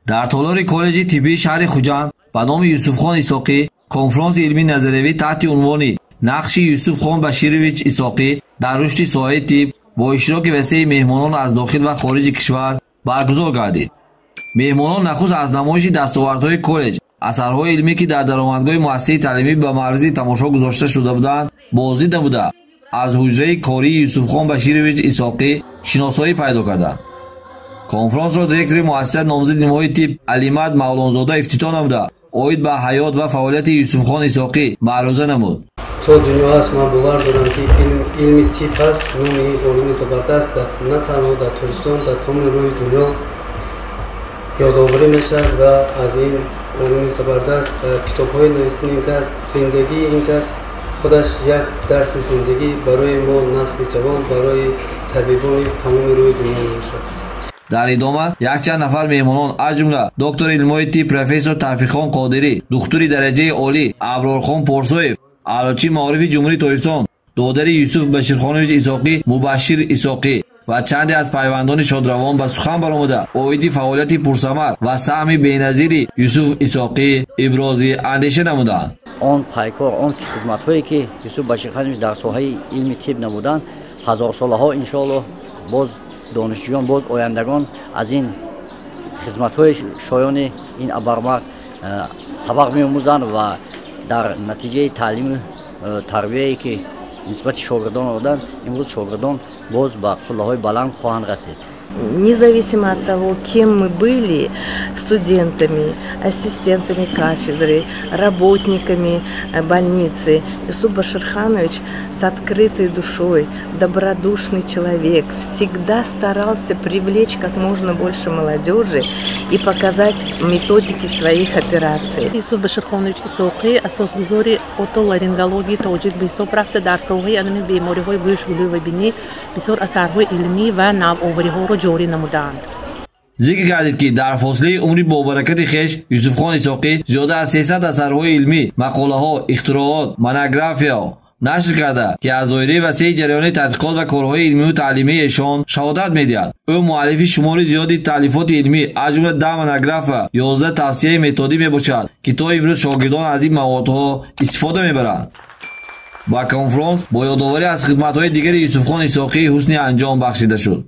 дар толори коллеҷи тиббии шаҳри Хуҷанд ба номи Юсуфхон Исоқӣ конфронси илмии назариявӣ таҳти унвони нақши Юсуфхон Баширович Исоқӣ дар рушди соҳаи тиб бо иштироки васеъи меҳмонон аз дохил ва хориҷи кишвар баргузор гардид. меҳмонон нахуст аз намоиши дастовардҳои коллеҷ, асарҳои илмӣ ки дар даромадгоҳи муассисаи таълимӣ ба маъризи тамошо гузошта шуда буданд боздид намуда аз ҳуҷраи кории Юсуфхон Баширович Исоқӣ шиносоӣ пайдо карданд. конфронсро директори муассисаи номзади нимои тиб Алимат Мавлонзода ифтитоҳ намуда оид ба ҳаёт ва фаъолияти Юсуфхон Исоқӣ маъруза намуд. то дунё ҳаст ман бовар дорам ки илми тиб ҳаст, номи олими забардаст на танҳо дар Тористон, дар тамоми рӯи дунё ёдоварӣ мешавад ва аз ин олими забардаст китобҳои навистани ин кас, зиндагии ин кас худаш як дарси зиндагӣ барои мо насли ҷавон, барои табибони тамоми рӯи дунё мешавад. дар идома якчанд нафар меҳмонон аз ҷумла доктори илмҳои тиб профессор Тавфиқхон Қодирӣ, духтури дараҷаи олӣ Аброрхон Порсоев, аълочи маорифи ҷумҳурии Тоҷикистон додари Юсуф Баширхонович Исоқӣ Мубашшир Исоқӣ ва чанде аз пайвандони шодравон ба сухан баромада оиди фаъолияти пурсамар ва саҳми беназири Юсуф Исоқӣ ибрози андеша намуданд. он пайкор, он хизматҳое ки Юсуф Баширхонович дар соҳаи илми тиб намуданд, ҳазорсолаҳо иншоаллоҳ боз донишҷӯён, боз ояндагон аз ин хизматҳои шоёни ин абармард сабақ меомӯзанд ва дар натиҷаи таълиму тарбияе ки нисбати шогирдон доданд, имрӯз шогирдон боз ба қуллаҳои баланд хоҳанд расид. Независимо от того, кем мы были, студентами, ассистентами кафедры, работниками больницы, Юсуф Баширханович с открытой душой, добродушный человек, всегда старался привлечь как можно больше молодежи и показать методики своих операций. Юсуф Баширхонович Исоқӣ асосгузори отоларингологии тоҷик ба ҳисоб рафта дар соҳаи анами бемориҳои гӯш, гулӯ ва бинӣ бисёр асарҳои илмӣ ва навовариҳоро ҷорӣ намуданд. зикр гардид ки дар фосилаи умри бобаракати хеш Юсуфхон Исоқӣ зиёда аз 300 асарҳои илмӣ, мақолаҳо, ихтироот, монография нашр карда ки аз доираи васеъи ҷараёни тадқиқот ва корҳои илмию таълимии эшон шаҳодат медиҳад. ӯ муаллифи шумори зиёди таълифоти илмӣ аз ҷумла 10 монография, 11 тавсияи методӣ мебошад ки то имрӯз шогирдон аз ин маводҳо истифода мебаранд. ба конфронс бо ёдоварӣ аз хидматҳои дигари Юсуфхон Исоқӣ ҳусни анҷом бахшида шуд.